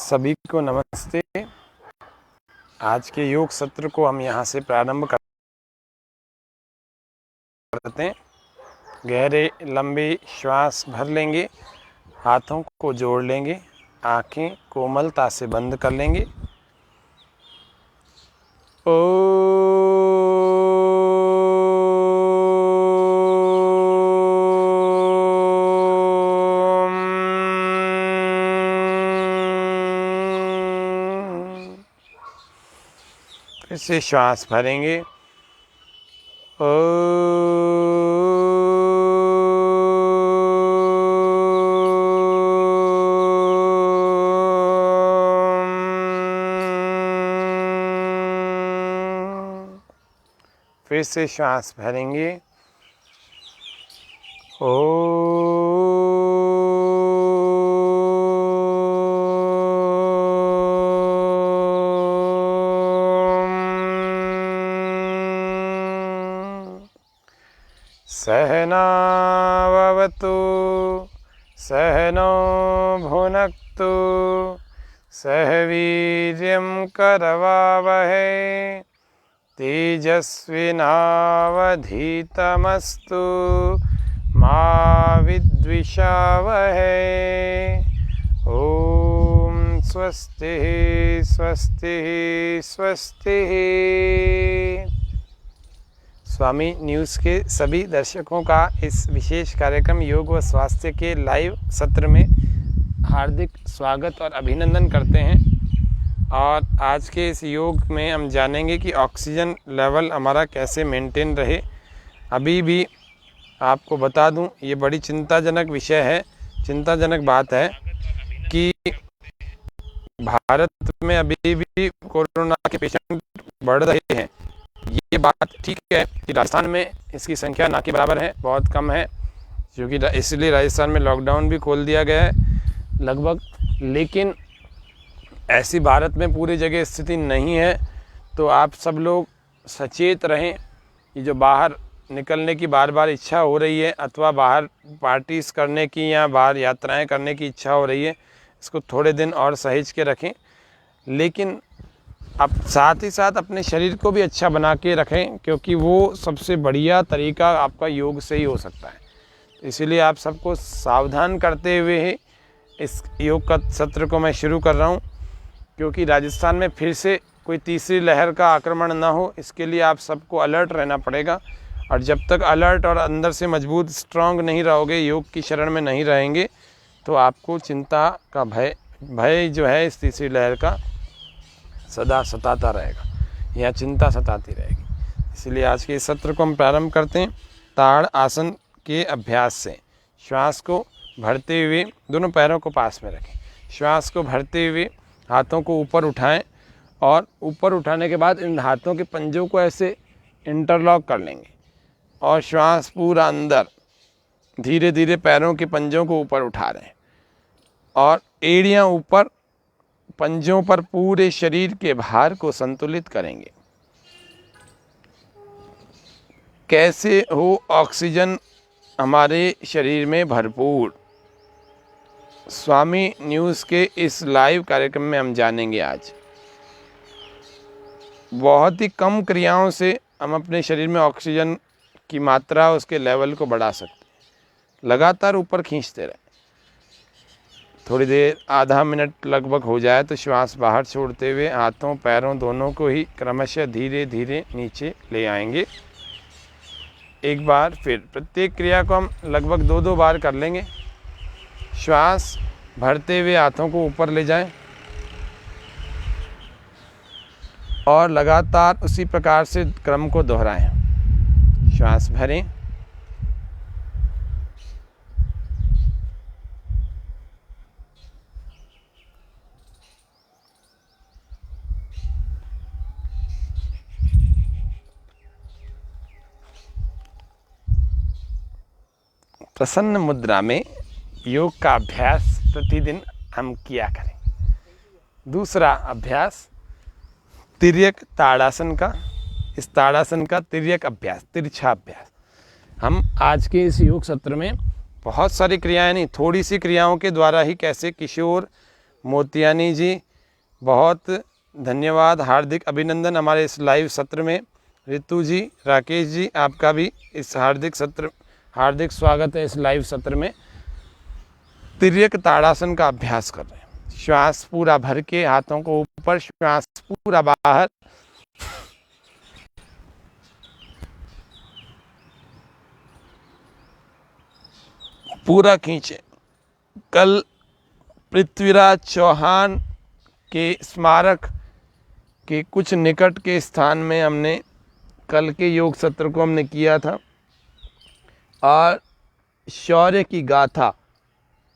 सभी को नमस्ते। आज के योग सत्र को हम यहाँ से प्रारंभ करते हैं। गहरे लंबे श्वास भर लेंगे, हाथों को जोड़ लेंगे, आंखें कोमलता से बंद कर लेंगे। फिर से श्वास भरेंगे। फिर से श्वास भरेंगे। सहनाववतु सहनो भुनक्तु सह वीर्यं करवावहै तेजस्विनावधीतमस्तु मा विद्विषावहै। ओम स्वस्ति स्वस्ति स्वस्ति। स्वामी न्यूज़ के सभी दर्शकों का इस विशेष कार्यक्रम योग व स्वास्थ्य के लाइव सत्र में हार्दिक स्वागत और अभिनंदन करते हैं। और आज के इस योग में हम जानेंगे कि ऑक्सीजन लेवल हमारा कैसे मेंटेन रहे। अभी भी आपको बता दूं, ये बड़ी चिंताजनक विषय है, चिंताजनक बात है कि भारत में अभी भी कोरोना के पेशेंट बढ़ रहे हैं। ये बात ठीक है कि राजस्थान में इसकी संख्या ना के बराबर है, बहुत कम है, क्योंकि इसलिए राजस्थान में लॉकडाउन भी खोल दिया गया है लगभग। लेकिन ऐसी भारत में पूरी जगह स्थिति नहीं है। तो आप सब लोग सचेत रहें। ये जो बाहर निकलने की बार बार इच्छा हो रही है, अथवा बाहर पार्टीज़ करने की या बाहर यात्राएं करने की इच्छा हो रही है, इसको थोड़े दिन और सहेज के रखें। लेकिन अब साथ ही साथ अपने शरीर को भी अच्छा बना के रखें, क्योंकि वो सबसे बढ़िया तरीका आपका योग से ही हो सकता है। इसीलिए आप सबको सावधान करते हुए ही इस योग का सत्र को मैं शुरू कर रहा हूँ, क्योंकि राजस्थान में फिर से कोई तीसरी लहर का आक्रमण ना हो, इसके लिए आप सबको अलर्ट रहना पड़ेगा। और जब तक अलर्ट और अंदर से मजबूत स्ट्रांग नहीं रहोगे, योग की शरण में नहीं रहेंगे, तो आपको चिंता का भय जो है इस तीसरी लहर का सदा सताता रहेगा, यह चिंता सताती रहेगी। इसलिए आज के इस सत्र को हम प्रारंभ करते हैं ताड़ आसन के अभ्यास से। श्वास को भरते हुए दोनों पैरों को पास में रखें। श्वास को भरते हुए हाथों को ऊपर उठाएं, और ऊपर उठाने के बाद इन हाथों के पंजों को ऐसे इंटरलॉक कर लेंगे, और श्वास पूरा अंदर धीरे धीरे पैरों के पंजों को ऊपर उठा रहे हैं, और एड़ियाँ ऊपर पंजों पर पूरे शरीर के भार को संतुलित करेंगे। कैसे हो ऑक्सीजन हमारे शरीर में भरपूर, स्वामी न्यूज़ के इस लाइव कार्यक्रम में हम जानेंगे। आज बहुत ही कम क्रियाओं से हम अपने शरीर में ऑक्सीजन की मात्रा, उसके लेवल को बढ़ा सकते हैं। लगातार ऊपर खींचते रहें। थोड़ी देर, आधा मिनट लगभग हो जाए तो श्वास बाहर छोड़ते हुए हाथों पैरों दोनों को ही क्रमशः धीरे धीरे नीचे ले आएंगे। एक बार फिर प्रत्येक क्रिया को हम लगभग 2-2 बार कर लेंगे। श्वास भरते हुए हाथों को ऊपर ले जाएं, और लगातार उसी प्रकार से क्रम को दोहराएं। श्वास भरें, प्रसन्न मुद्रा में योग का अभ्यास प्रतिदिन हम किया करें। दूसरा अभ्यास तिर्यक ताड़ासन का। इस ताड़ासन का तिर्यक अभ्यास, तिरछा अभ्यास। हम आज के इस योग सत्र में बहुत सारी क्रियाएं नहीं, थोड़ी सी क्रियाओं के द्वारा ही कैसे किशोर मोतियानी जी बहुत धन्यवाद, हार्दिक अभिनंदन हमारे इस लाइव सत्र में। रितु जी, राकेश जी, आपका भी इस हार्दिक स्वागत है इस लाइव सत्र में। तिर्यक ताड़ासन का अभ्यास कर रहे हैं। श्वास पूरा भर के, हाथों को ऊपर, श्वास पूरा बाहर। पूरा खींचे। कल पृथ्वीराज चौहान के स्मारक के कुछ निकट के स्थान में हमने कल के योग सत्र को हमने किया था, और शौर्य की गाथा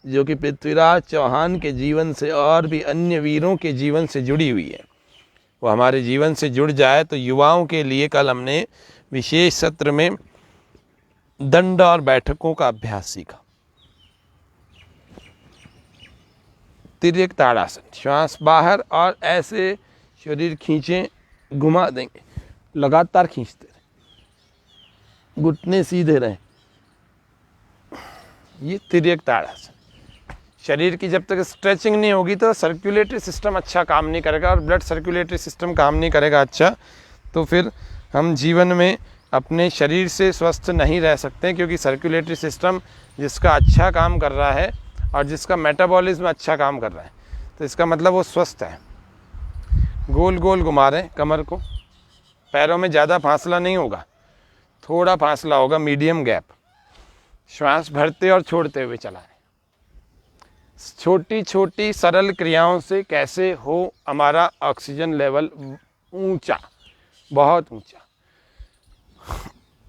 जो कि पृथ्वीराज चौहान के जीवन से और भी अन्य वीरों के जीवन से जुड़ी हुई है, वो हमारे जीवन से जुड़ जाए तो युवाओं के लिए कल हमने विशेष सत्र में दंड और बैठकों का अभ्यास सीखा। तिर्यक ताड़ासन, श्वास बाहर और ऐसे शरीर खींचें, घुमा देंगे, लगातार खींचते रहे, घुटने सीधे रहें। ये तिर्यक ताड़ासन। शरीर की जब तक स्ट्रेचिंग नहीं होगी तो सर्कुलेटरी सिस्टम अच्छा काम नहीं करेगा, और ब्लड सर्कुलेटरी सिस्टम काम नहीं करेगा अच्छा, तो फिर हम जीवन में अपने शरीर से स्वस्थ नहीं रह सकते, क्योंकि सर्कुलेटरी सिस्टम जिसका अच्छा काम कर रहा है और जिसका मेटाबॉलिज्म अच्छा काम कर रहा है, तो इसका मतलब वो स्वस्थ है। गोल गोल घुमा रहे हैं कमर को, पैरों में ज़्यादा फासला नहीं होगा, थोड़ा फासला होगा, मीडियम गैप। श्वास भरते और छोड़ते हुए चलाएं। छोटी छोटी सरल क्रियाओं से कैसे हो हमारा ऑक्सीजन लेवल ऊंचा, बहुत ऊंचा।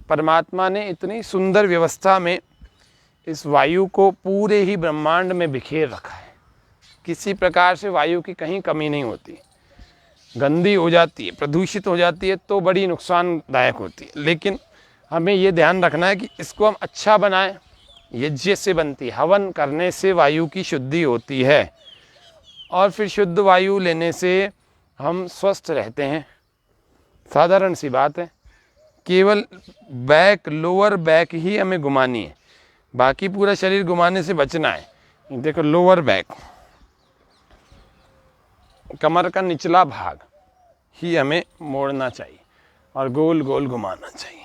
परमात्मा ने इतनी सुंदर व्यवस्था में इस वायु को पूरे ही ब्रह्मांड में बिखेर रखा है। किसी प्रकार से वायु की कहीं कमी नहीं होती। गंदी हो जाती है, प्रदूषित हो जाती है तो बड़ी नुकसानदायक होती है, लेकिन हमें ये ध्यान रखना है कि इसको हम अच्छा बनाएं। यज्ञ से बनती है, हवन करने से वायु की शुद्धि होती है, और फिर शुद्ध वायु लेने से हम स्वस्थ रहते हैं। साधारण सी बात है। केवल बैक, लोअर बैक ही हमें घुमानी है, बाकी पूरा शरीर घुमाने से बचना है। देखो, लोअर बैक, कमर का निचला भाग ही हमें मोड़ना चाहिए और गोल गोल घुमाना चाहिए।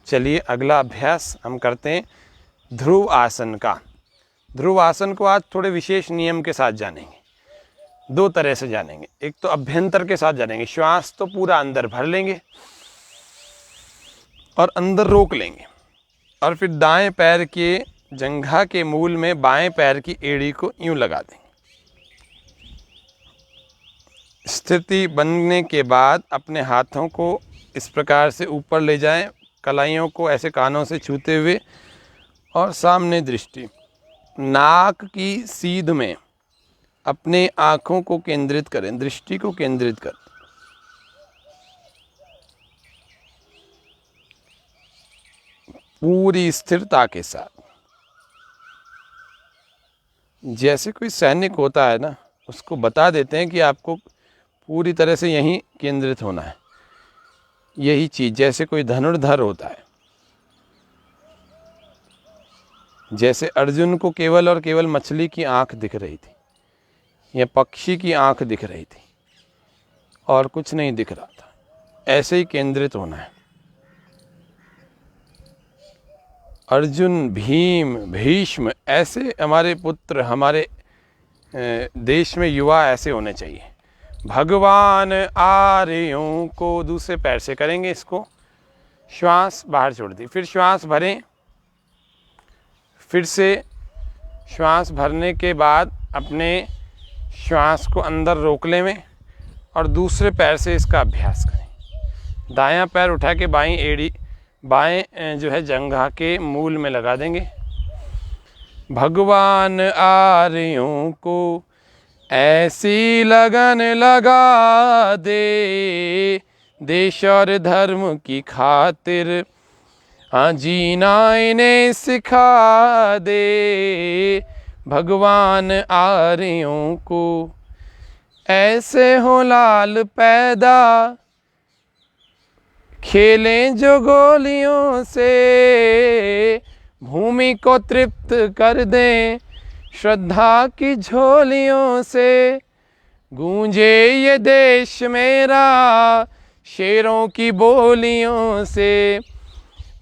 चलिए अगला अभ्यास हम करते हैं ध्रुव आसन का। ध्रुव आसन को आज थोड़े विशेष नियम के साथ जानेंगे। दो तरह से जानेंगे। एक तो अभ्यंतर के साथ जानेंगे, श्वास तो पूरा अंदर भर लेंगे और अंदर रोक लेंगे, और फिर दाएं पैर के जंघा के मूल में बाएं पैर की एड़ी को यूं लगा देंगे। स्थिति बनने के बाद अपने हाथों को इस प्रकार से ऊपर ले जाएं, कलाइयों को ऐसे कानों से छूते हुए, और सामने दृष्टि, नाक की सीध में अपने आँखों को केंद्रित करें, दृष्टि को केंद्रित करें। पूरी स्थिरता के साथ, जैसे कोई सैनिक होता है ना, उसको बता देते हैं कि आपको पूरी तरह से यहीं केंद्रित होना है। यही चीज़ जैसे कोई धनुर्धर होता है, जैसे अर्जुन को केवल और केवल मछली की आंख दिख रही थी या पक्षी की आंख दिख रही थी और कुछ नहीं दिख रहा था, ऐसे ही केंद्रित होना है। अर्जुन, भीम, भीष्म, ऐसे हमारे पुत्र, हमारे देश में युवा ऐसे होने चाहिए। भगवान आर्यों को दूसरे पैर से करेंगे इसको। श्वास बाहर छोड़ दी, फिर श्वास भरें। फिर से श्वास भरने के बाद अपने श्वास को अंदर रोक लें और दूसरे पैर से इसका अभ्यास करें। दायां पैर उठा के बाईं एड़ी, बाएं जो है जंघा के मूल में लगा देंगे। भगवान आर्यों को ऐसी लगन लगा दे, देश और धर्म की खातिर जीना इन्हें सिखा दे। भगवान आर्यों को ऐसे हो लाल पैदा, खेलें जो गोलियों से, भूमि को तृप्त कर दें श्रद्धा की झोलियों से। गूंजे ये देश मेरा शेरों की बोलियों से।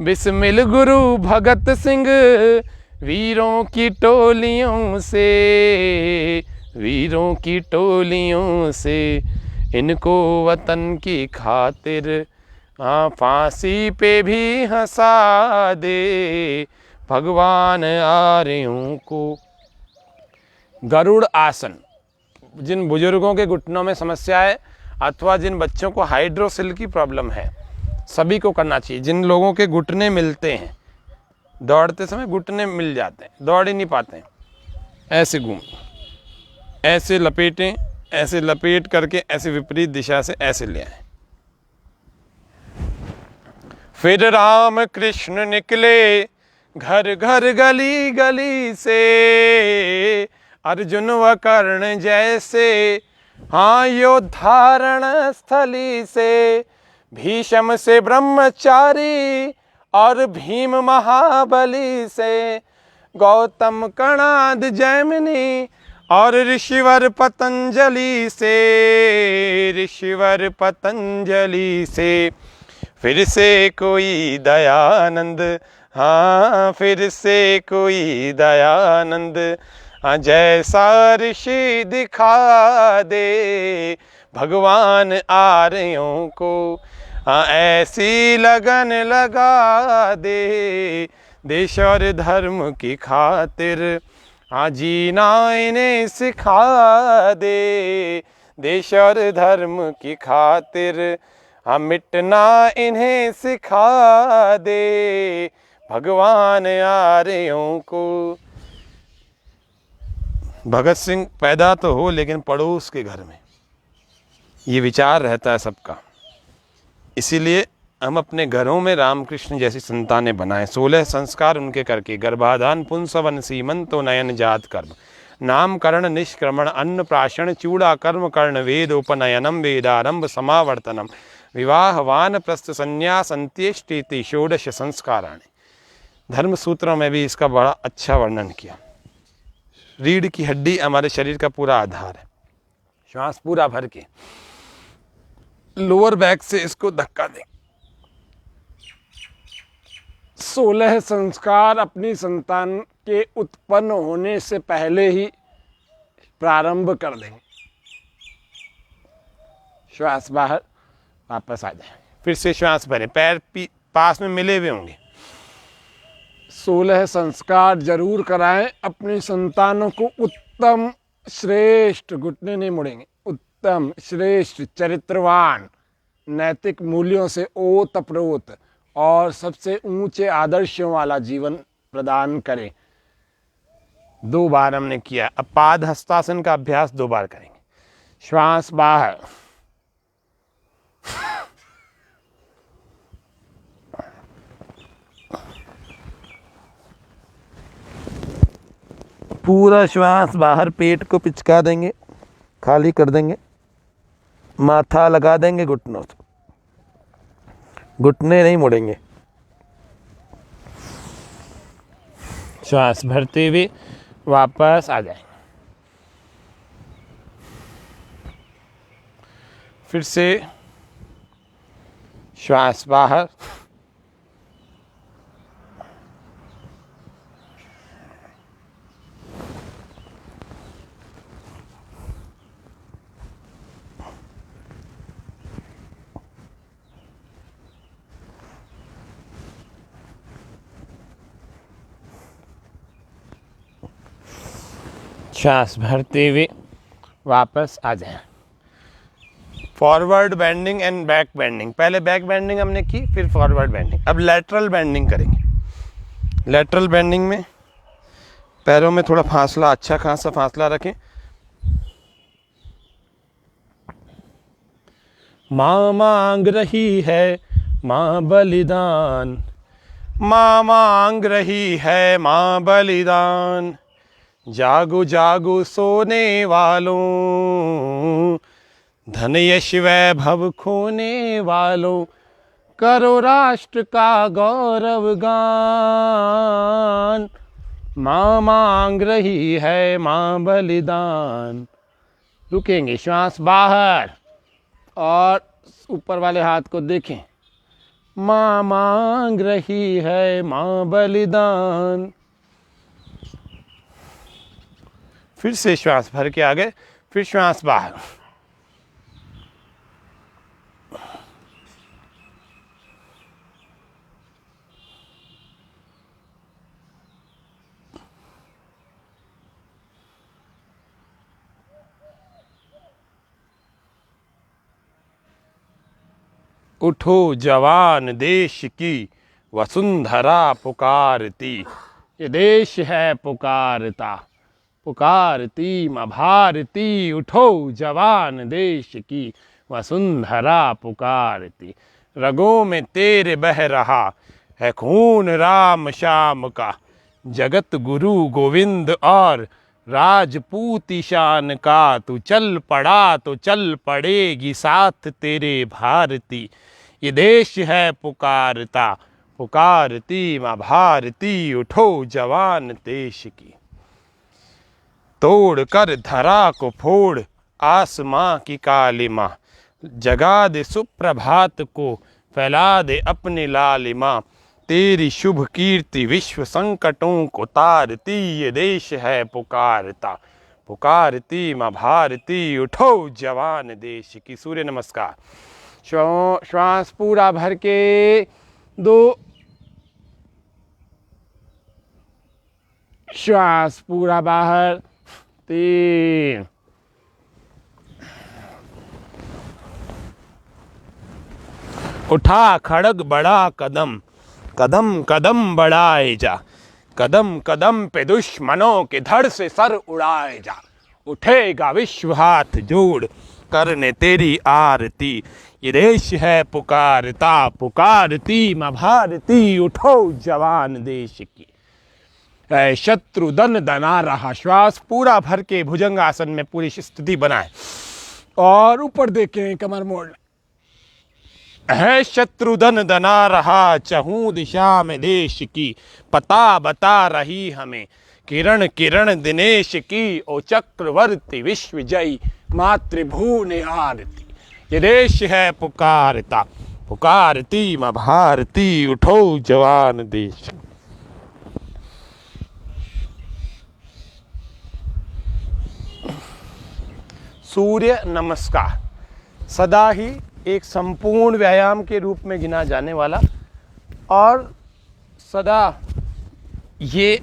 बिस्मिल गुरु भगत सिंह वीरों की टोलियों से, वीरों की टोलियों से। इनको वतन की खातिर फांसी पे भी हंसा दे भगवान आर्यों को। गरुड़ आसन जिन बुजुर्गों के घुटनों में समस्या है अथवा जिन बच्चों को हाइड्रोसिल की प्रॉब्लम है सभी को करना चाहिए। जिन लोगों के घुटने मिलते हैं, दौड़ते समय घुटने मिल जाते हैं, दौड़ ही नहीं पाते हैं, ऐसे घूम, ऐसे लपेटें, ऐसे लपेट करके ऐसे विपरीत दिशा से ऐसे ले आए। फिर राम कृष्ण निकले घर घर गली गली से। अर्जुन व कर्ण जैसे हाँ योद्धारण स्थली से। भीष्म से ब्रह्मचारी और भीम महाबली से। गौतम कणाद जैमिनी और ऋषिवर पतंजलि से, ऋषिवर पतंजलि से। फिर से कोई दयानंद, हाँ फिर से कोई दयानंद जैसा ऋषि दिखा दे भगवान आर्यों को। ऐसी लगन लगा दे देश और धर्म की खातिर। जीना इन्हें सिखा दे देश और धर्म की खातिर। मिटना इन्हें सिखा दे भगवान आर्यों को। भगत सिंह पैदा तो हो लेकिन पड़ोस के घर में, ये विचार रहता है सबका। इसीलिए हम अपने घरों में रामकृष्ण जैसी संतानें बनाएं। 16 संस्कार उनके करके, गर्भाधान पुंसवन सीमंतो नयन जात कर्म। नामकरण निष्क्रमण अन्न प्राशन चूड़ा कर्म कर्ण वेदोपनयनम वेदारंभ समावर्तनम विवाह वानप्रस्थ संन्यास अंत्येष्टि षोडश संस्काराणि। धर्म सूत्रों में भी इसका बड़ा अच्छा वर्णन किया। रीढ़ की हड्डी हमारे शरीर का पूरा आधार है। श्वास पूरा भर के लोअर बैक से इसको धक्का दें। 16 संस्कार अपनी संतान के उत्पन्न होने से पहले ही प्रारंभ कर देंगे। श्वास बाहर, वापस आ जाए, फिर से श्वास भरें, पैर पास में मिले हुए होंगे। 16 संस्कार जरूर कराएं। अपनी संतानों को उत्तम श्रेष्ठ, घुटने नहीं मुड़ेंगे, उत्तम श्रेष्ठ चरित्रवान नैतिक मूल्यों से ओतप्रोत और सबसे ऊंचे आदर्शों वाला जीवन प्रदान करें। 2 बार हमने किया। अब पाद हस्तासन का अभ्यास 2 बार करेंगे। श्वास बाहर, पूरा श्वास बाहर, पेट को पिचका देंगे, खाली कर देंगे, माथा लगा देंगे घुटनों से, घुटने नहीं मुड़ेंगे। श्वास भरते हुए वापस आ जाएंगे। फिर से श्वास बाहर, श्वास भरते हुए वापस आ जाएं। Forward bending and back bending. पहले बैक बेंडिंग हमने की, फिर फॉरवर्ड बेंडिंग। अब लैटरल बेंडिंग करेंगे। लैटरल बेंडिंग में पैरों में थोड़ा फासला, अच्छा खासा फासला रखें। माँ मांग रही है माँ बलिदान, माँ मांग रही है माँ बलिदान। जागो जागो सोने वालों, धन यश वैभव खोने वालों। करो राष्ट्र का गौरव गान, माँ मांग रही है माँ बलिदान। रुकेंगे, श्वास बाहर और ऊपर वाले हाथ को देखें। माँ मांग रही है माँ बलिदान। फिर से श्वास भर के आगे, फिर श्वास बाहर। उठो जवान देश की वसुंधरा पुकारती। ये देश है पुकारता, पुकारती माँ भारती। उठो जवान देश की वसुंधरा पुकारती। रगों में तेरे बह रहा है खून राम श्याम का, जगत गुरु गोविंद और राजपूत ईशान का। तू चल पड़ा तो चल पड़ेगी साथ तेरे भारती। ये देश है पुकारता, पुकारती माँ भारती। उठो जवान देश की। तोड़ कर धरा को फोड़ आसमां की कालिमा, जगा दे सुप्रभात को फैला दे अपनी लालिमा। तेरी शुभ कीर्ति विश्व संकटों को तारती। ये देश है पुकारता, पुकारती माँ भारती। उठो जवान देश की। सूर्य नमस्कार। श्वास पूरा भर के 2, श्वास पूरा बाहर 3। उठा खड़ग बढ़ा कदम, कदम कदम बढ़ाए जा। कदम कदम पे दुश्मनों के धड़ से सर उड़ाए जा। उठेगा विश्व हाथ जोड़ करने तेरी आरती। ये देश है पुकारता, पुकारती माँ भारती। उठो जवान देश की। शत्रु दन दना रहा। श्वास पूरा भर के भुजंगासन में पूरी स्थिति बनाए और ऊपर देखें, कमर मोड़। है शत्रुधन दना रहा चहूं दिशा में देश की। पता बता रही हमें किरण किरण दिनेश की। ओ चक्रवर्ती विश्वजयी मातृभूनि आरती। ये देश है पुकारता, पुकारती माँ भारती। उठो जवान देश। सूर्य नमस्कार सदा ही एक संपूर्ण व्यायाम के रूप में गिना जाने वाला और सदा ये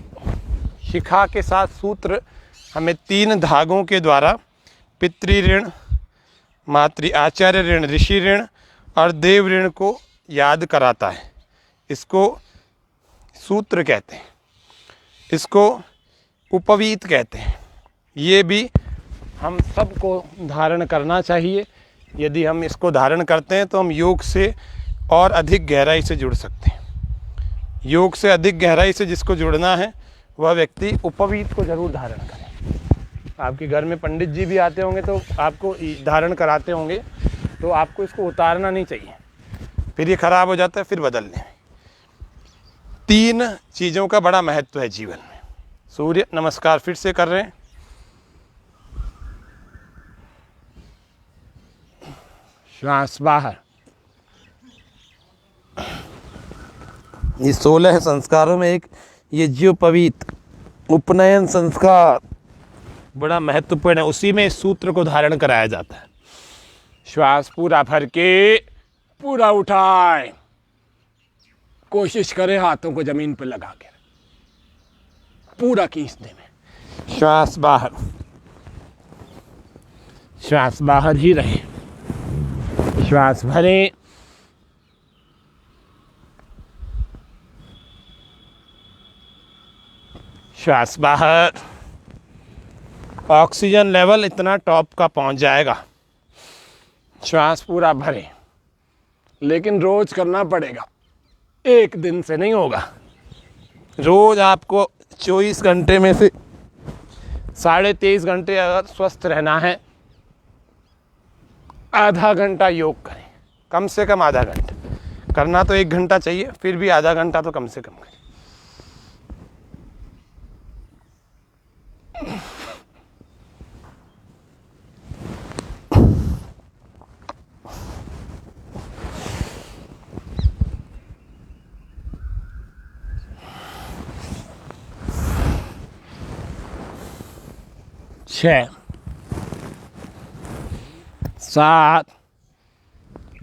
शिखा के साथ सूत्र हमें 3 धागों के द्वारा पितृ ऋण, मातृ आचार्य ऋण, ऋषि ऋण और देव ऋण को याद कराता है। इसको सूत्र कहते हैं, इसको उपवीत कहते हैं। ये भी हम सबको धारण करना चाहिए। यदि हम इसको धारण करते हैं तो हम योग से और अधिक गहराई से जुड़ सकते हैं। योग से अधिक गहराई से जिसको जुड़ना है वह व्यक्ति उपवीत को जरूर धारण करें। आपके घर में पंडित जी भी आते होंगे तो आपको धारण कराते होंगे, तो आपको इसको उतारना नहीं चाहिए, फिर ये खराब हो जाता है, फिर बदलने। 3 चीज़ों का बड़ा महत्व है जीवन में। सूर्य नमस्कार फिर से कर रहे हैं। श्वास बाहर। ये 16 संस्कारों में एक ये जीवपवीत उपनयन संस्कार बड़ा महत्वपूर्ण है। उसी में इस सूत्र को धारण कराया जाता है। श्वास पूरा भर के पूरा उठाए, कोशिश करें हाथों को जमीन पर लगा के पूरा खींचने में। श्वास बाहर, श्वास बाहर ही रहे। श्वास भरें, श्वास बाहर। ऑक्सीजन लेवल इतना टॉप का पहुंच जाएगा। श्वास पूरा भरें, लेकिन रोज करना पड़ेगा, एक दिन से नहीं होगा। रोज आपको 24 घंटे में से 23.5 घंटे अगर स्वस्थ रहना है, आधा घंटा योग करें, कम से कम आधा घंटा। करना तो 1 घंटा चाहिए, फिर भी आधा घंटा तो कम से कम करें। छः, 7,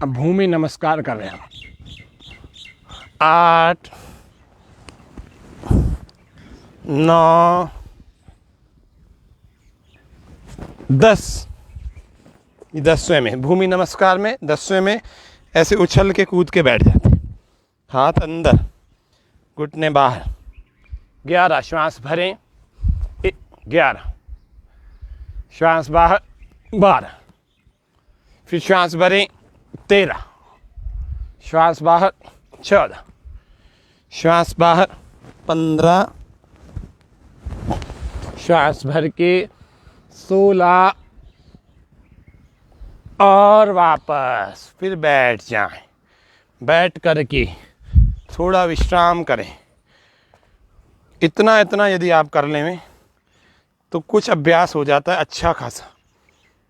अब भूमि नमस्कार कर रहे हैं, 8, 9, 10। 10वें में भूमि नमस्कार में 10वें में ऐसे उछल के कूद के बैठ जाते, हाथ अंदर, घुटने बाहर। 11 श्वास भरें, 11 श्वास बाहर, 12 फिर श्वास भरें, 13 श्वास बाहर, 14 श्वास बाहर, 15 श्वास भर के, 16 और वापस फिर बैठ जाएं। बैठ करके थोड़ा विश्राम करें। इतना यदि आप कर लें तो कुछ अभ्यास हो जाता है अच्छा खासा,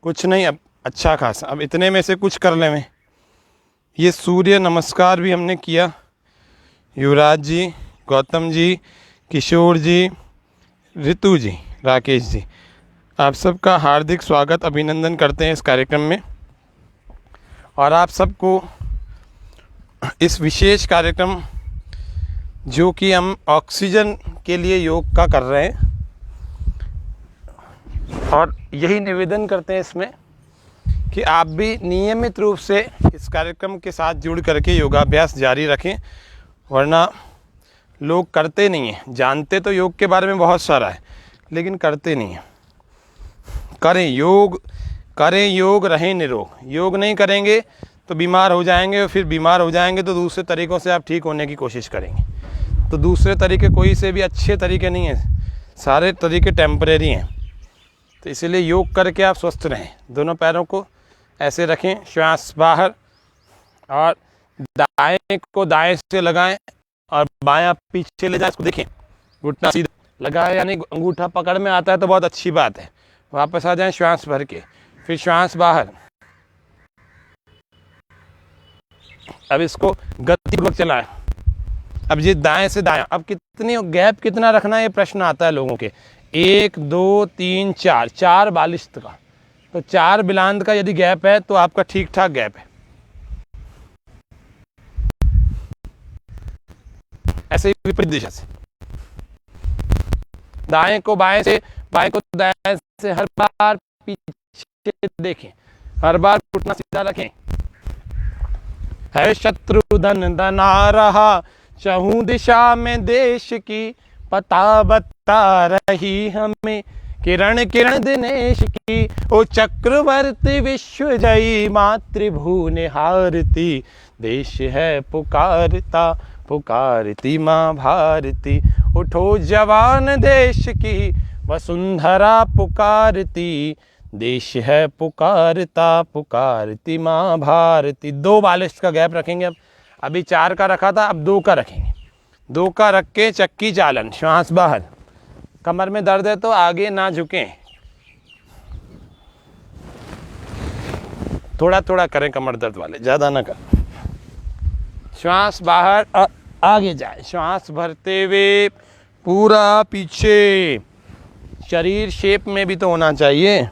कुछ नहीं अब अच्छा खासा। अब इतने में से कुछ कर लें। ये सूर्य नमस्कार भी हमने किया। युवराज जी, गौतम जी, किशोर जी, ऋतु जी, राकेश जी, आप सबका हार्दिक स्वागत अभिनंदन करते हैं इस कार्यक्रम में। और आप सबको इस विशेष कार्यक्रम जो कि हम ऑक्सीजन के लिए योग का कर रहे हैं, और यही निवेदन करते हैं इसमें कि आप भी नियमित रूप से इस कार्यक्रम के साथ जुड़ करके योगाभ्यास जारी रखें, वरना लोग करते नहीं हैं। जानते तो योग के बारे में बहुत सारा है, लेकिन करते नहीं हैं। करें योग, रहें निरोग। योग नहीं करेंगे तो बीमार हो जाएंगे, और फिर बीमार हो जाएंगे तो दूसरे तरीक़ों से आप ठीक होने की कोशिश करेंगे। तो दूसरे तरीके कोई से भी अच्छे तरीके नहीं हैं, सारे तरीके टेम्परेरी हैं। तो इसीलिए योग करके आप स्वस्थ रहें। दोनों पैरों को ऐसे रखें, श्वास बाहर, और दाएं को दाएं से लगाएं और बायां पीछे ले जाएं। इसको देखें, घुटना सीधा लगाएं, यानी अंगूठा पकड़ में आता है तो बहुत अच्छी बात है। वापस आ जाएं श्वास भर के, फिर श्वास बाहर। अब इसको गतिपूर्वक चलाएं। अब ये दाएं से दायां, अब कितनी गैप कितना रखना है ये प्रश्न आता है लोगों के। 1, 2, 3, 4 बालिश्त का, तो 4 बिलांद का यदि गैप है तो आपका ठीक ठाक गैप है। ऐसे ही विपरीत दिशा से, दाएं को बाएं से, बाएं को दाएं से, हर बार पीछे देखें, हर बार घुटना सीधा रखें। है शत्रुधन धना रहा, चहु दिशा में देश की, पता बता रही हमें किरण किरण दिनेश की। ओ चक्रवर्ती विश्व जयी, मातृभूनि हारती, देश है पुकारता पुकारती माँ भारती। उठो जवान देश की, वसुंधरा पुकारती, देश है पुकारता पुकारती माँ भारती। 2 बालिश का गैप रखेंगे। अब अभी 4 का रखा था, अब 2 का रखेंगे। 2 का रख के चक्की चालन, श्वास बाहर। कमर में दर्द है तो आगे ना झुकें, थोड़ा थोड़ा करें कमर दर्द वाले, ज़्यादा ना करें। श्वास बाहर और आगे जाए, श्वास भरते हुए पूरा पीछे। शरीर शेप में भी तो होना चाहिए।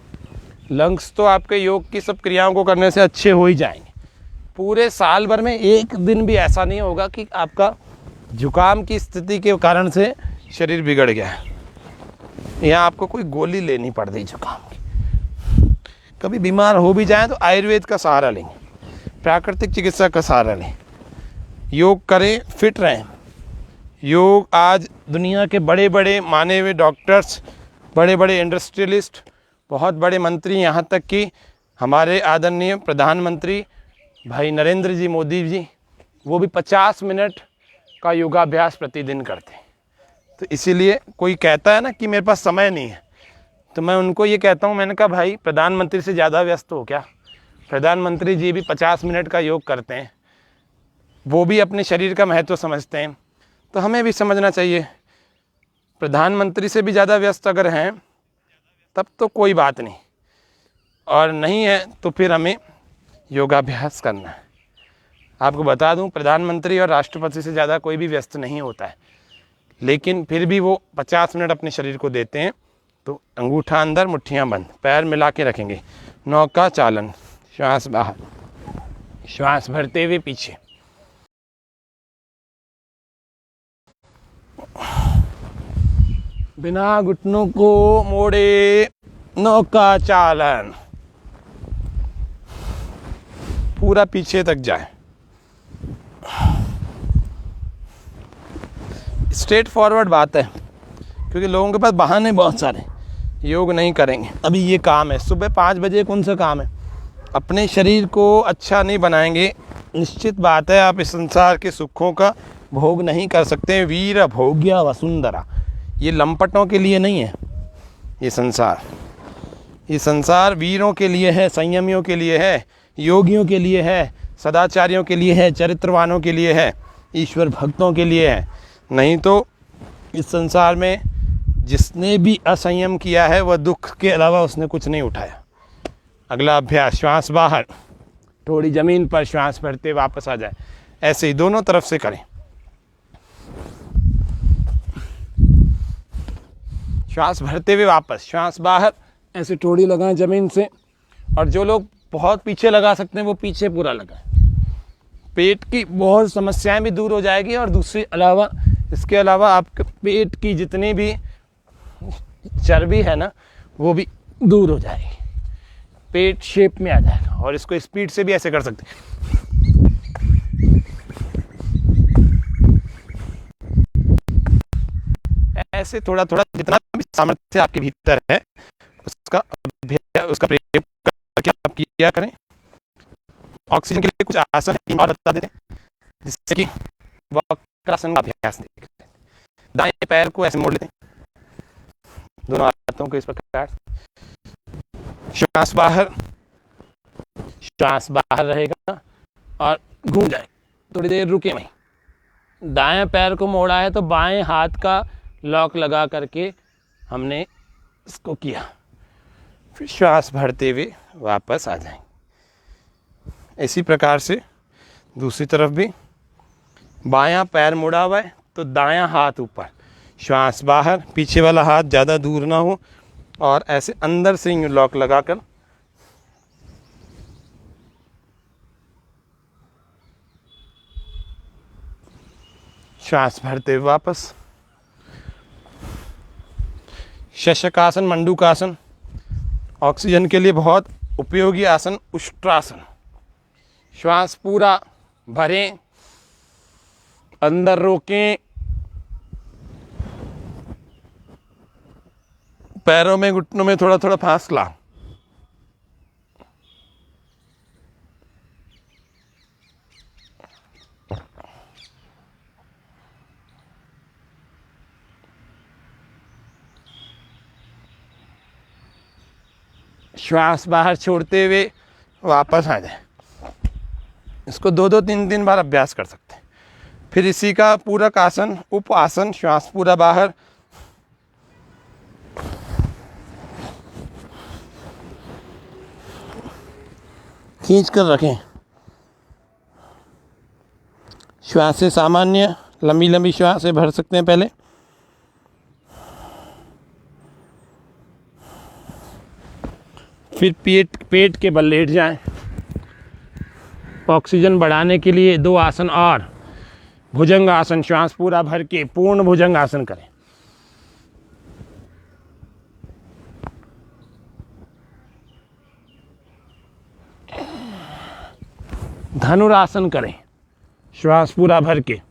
लंग्स तो आपके योग की सब क्रियाओं को करने से अच्छे हो ही जाएंगे। पूरे साल भर में एक दिन भी ऐसा नहीं होगा कि आपका जुकाम की स्थिति के कारण से शरीर बिगड़ गया है, या आपको कोई गोली लेनी पड़ रही जुकाम की। कभी बीमार हो भी जाए तो आयुर्वेद का सहारा लेंगे, प्राकृतिक चिकित्सा का सहारा लें। योग करें, फिट रहें। योग आज दुनिया के बड़े बड़े माने हुए डॉक्टर्स, बड़े बड़े इंडस्ट्रियलिस्ट, बहुत बड़े मंत्री, यहाँ तक कि हमारे आदरणीय प्रधानमंत्री भाई नरेंद्र जी मोदी जी, वो भी 50 मिनट का योगाभ्यास प्रतिदिन करते हैं। तो इसीलिए कोई कहता है ना कि मेरे पास समय नहीं है, तो मैं उनको ये कहता हूँ, मैंने कहा भाई प्रधानमंत्री से ज़्यादा व्यस्त हो क्या? प्रधानमंत्री जी भी 50 मिनट का योग करते हैं। वो भी अपने शरीर का महत्व समझते हैं, तो हमें भी समझना चाहिए। प्रधानमंत्री से भी ज़्यादा व्यस्त अगर हैं तब तो कोई बात नहीं, और नहीं है तो फिर हमें योगाभ्यास करना है। आपको बता दूं, प्रधानमंत्री और राष्ट्रपति से ज़्यादा कोई भी व्यस्त नहीं होता है, लेकिन फिर भी वो 50 मिनट अपने शरीर को देते हैं। तो अंगूठा अंदर, मुट्ठियाँ बंद, पैर मिला के रखेंगे, नौका चालन, श्वास बाहर, श्वास भरते हुए पीछे, बिना घुटनों को मोड़े, नौका चालन, पूरा पीछे तक जाए। स्ट्रेट फॉरवर्ड बात है, क्योंकि लोगों के पास बहाने बहुत सारे, योग नहीं करेंगे, अभी ये काम है, सुबह 5 बजे कौन सा काम है, अपने शरीर को अच्छा नहीं बनाएंगे, निश्चित बात है आप इस संसार के सुखों का भोग नहीं कर सकते। वीर भोग्या वसुंधरा, ये लंपटों के लिए नहीं है, ये संसार वीरों के लिए है, संयमियों के लिए है, योगियों के लिए है, सदाचारियों के लिए है, चरित्रवानों के लिए है, ईश्वर भक्तों के लिए है। नहीं तो इस संसार में जिसने भी असंयम किया है वह दुख के अलावा उसने कुछ नहीं उठाया। अगला अभ्यास, श्वास बाहर, थोड़ी ज़मीन पर श्वास भरते वापस आ जाए, ऐसे ही दोनों तरफ से करें। श्वास भरते हुए वापस, श्वास बाहर, ऐसे थोड़ी लगाएं ज़मीन से, और जो लोग बहुत पीछे लगा सकते हैं वो पीछे पूरा लगाएं। पेट की बहुत समस्याएं भी दूर हो जाएगी, और इसके अलावा आपके पेट की जितनी भी चर्बी है ना वो भी दूर हो जाएगी, पेट शेप में आ जाएगा। और इसको स्पीड से भी ऐसे कर सकते हैं, ऐसे थोड़ा थोड़ा, जितना भी सामर्थ्य आपके भीतर है उसका प्रयोग करके आप किया करें। ऑक्सीजन के लिए कुछ आसन और बता देते हैं, जिससे कि वक्रासन का अभ्यास देख। दाएं पैर को ऐसे मोड़ लेते हैं, दोनों हाथों को इस प्रकार, श्वास बाहर रहेगा और घूम जाए, थोड़ी देर रुके वहीं। दाएं पैर को मोड़ा है तो बाएं हाथ का लॉक लगा करके हमने इसको किया, फिर श्वास भरते हुए वापस आ जाएंगे। इसी प्रकार से दूसरी तरफ भी, बायां पैर मुड़ा हुआ है तो दायां हाथ ऊपर, श्वास बाहर, पीछे वाला हाथ ज़्यादा दूर ना हो, और ऐसे अंदर से यूँ लॉक लगाकर श्वास भरते हुए वापस। शशकासन, मंडूकासन, ऑक्सीजन के लिए बहुत उपयोगी आसन, उष्ट्रासन। श्वास पूरा भरें, अंदर रोकें, पैरों में, घुटनों में थोड़ा थोड़ा फासला। श्वास बाहर छोड़ते हुए वापस आ जाए। इसको 2-2, 3-3 बार अभ्यास कर सकते हैं। फिर इसी का पूरक आसन, उप आसन, श्वास पूरा बाहर, खींच कर रखें। श्वास से सामान्य लंबी लंबी श्वास से भर सकते हैं पहले। फिर पेट के बल लेट जाएं। ऑक्सीजन बढ़ाने के लिए 2 आसन और, भुजंग आसन, श्वास पूरा भर के पूर्ण भुजंग आसन करें। धनुरासन करें, श्वास पूरा भर के।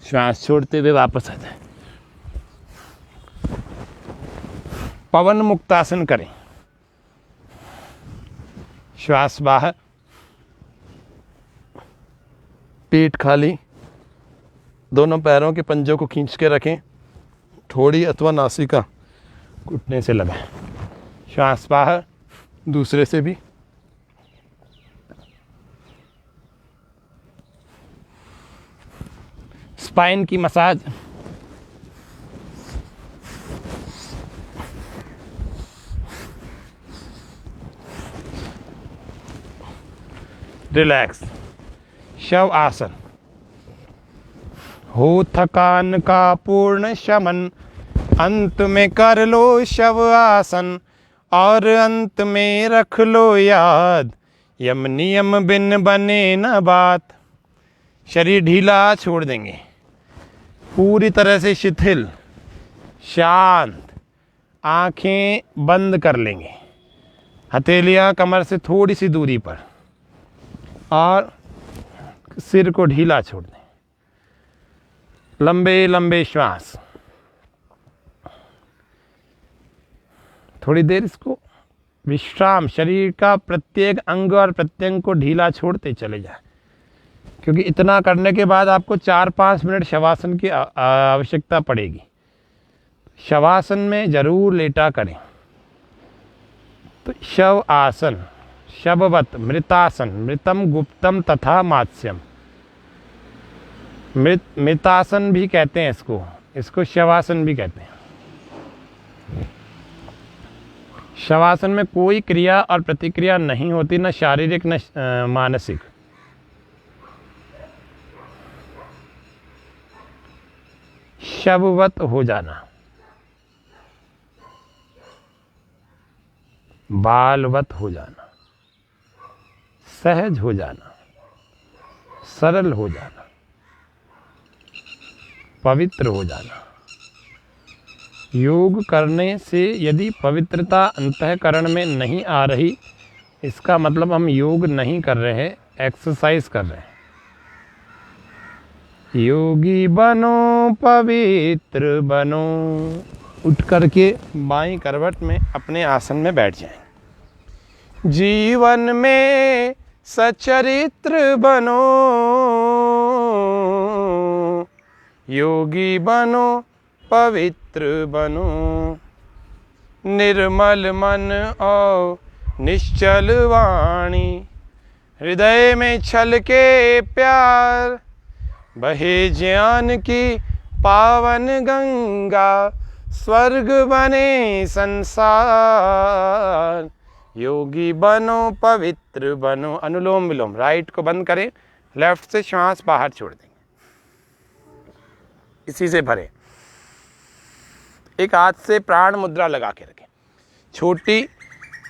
श्वास छोड़ते हुए वापस आ जाए। पवन मुक्तासन करें, श्वास बाहर, पेट खाली, दोनों पैरों के पंजों को खींच के रखें, ठोड़ी अथवा नासिका घुटने से लगाएं। श्वास बाहर, दूसरे से भी। स्पाइन की मसाज, रिलैक्स। शव आसन, हो थकान का पूर्ण शमन, अंत में कर लो शव आसन, और अंत में रख लो याद, यम नियम बिन बने न बात। शरीर ढीला छोड़ देंगे, पूरी तरह से शिथिल, शांत, आंखें बंद कर लेंगे, हथेलियां कमर से थोड़ी सी दूरी पर, और सिर को ढीला छोड़ दें। लंबे लंबे श्वास, थोड़ी देर इसको विश्राम, शरीर का प्रत्येक अंग और प्रत्यंग को ढीला छोड़ते चले जाए, क्योंकि इतना करने के बाद आपको 4-5 मिनट शवासन की आवश्यकता पड़ेगी। शवासन में जरूर लेटा करें। तो शव आसन, शववत, मृतासन, मृतम गुप्तम तथा मात्स्यम, मृतासन भी कहते हैं इसको शवासन भी कहते हैं। शवासन में कोई क्रिया और प्रतिक्रिया नहीं होती, न शारीरिक न मानसिक। शववत हो जाना, बालवत हो जाना, सहज हो जाना, सरल हो जाना, पवित्र हो जाना। योग करने से यदि पवित्रता अंतःकरण में नहीं आ रही, इसका मतलब हम योग नहीं कर रहे हैं, एक्सरसाइज कर रहे हैं। योगी बनो पवित्र बनो। उठ करके बाईं करवट में अपने आसन में बैठ जाएं। जीवन में सचरित्र बनो, योगी बनो पवित्र बनो। निर्मल मन और निश्चल वाणी, हृदय में छल के प्यार, बहे ज्ञान की पावन गंगा, स्वर्ग बने संसार। योगी बनो पवित्र बनो। अनुलोम विलोम, राइट को बंद करें, लेफ्ट से श्वास बाहर छोड़ देंगे, इसी से भरें। एक हाथ से प्राण मुद्रा लगा के रखें। छोटी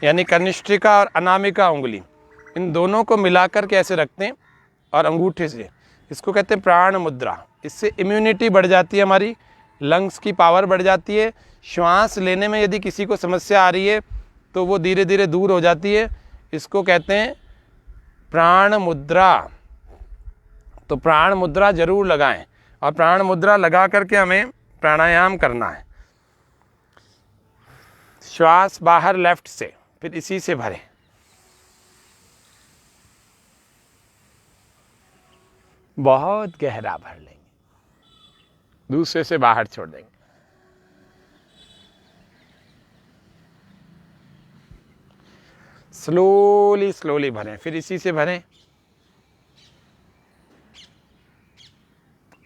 यानी कनिष्ठिका और अनामिका उंगली, इन दोनों को मिलाकर के ऐसे रखते हैं, और अंगूठे से, इसको कहते हैं प्राण मुद्रा। इससे इम्यूनिटी बढ़ जाती है, हमारी लंग्स की पावर बढ़ जाती है। श्वास लेने में यदि किसी को समस्या आ रही है तो वो धीरे धीरे दूर हो जाती है। इसको कहते हैं प्राण मुद्रा। तो प्राण मुद्रा जरूर लगाएं, और प्राण मुद्रा लगा करके हमें प्राणायाम करना है। श्वास बाहर लेफ्ट से, फिर इसी से भरें। बहुत गहरा भर लेंगे, दूसरे से बाहर छोड़ देंगे। स्लोली स्लोली भरें, फिर इसी से भरें,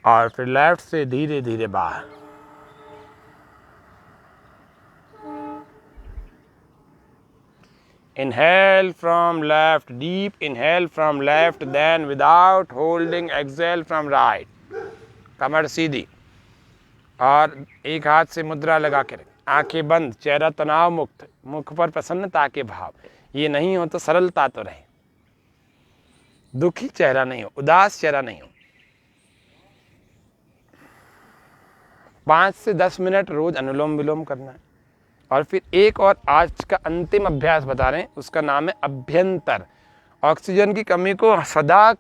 और फिर लेफ्ट से धीरे धीरे बाहर। Inhale from left, deep inhale from left, then without holding exhale from right. कमर सीधी, और एक हाथ से मुद्रा लगा के रखें। आंखें बंद, चेहरा तनाव मुक्त, मुख पर प्रसन्नता के भाव। ये नहीं हो तो सरलता तो रहे, दुखी चेहरा नहीं हो, उदास चेहरा नहीं हो। 5 से 10 मिनट रोज अनुलोम विलोम करना है। और फिर एक और आज का अंतिम अभ्यास बता रहे हैं, उसका नाम है अभ्यंतर। ऑक्सीजन की कमी को सदा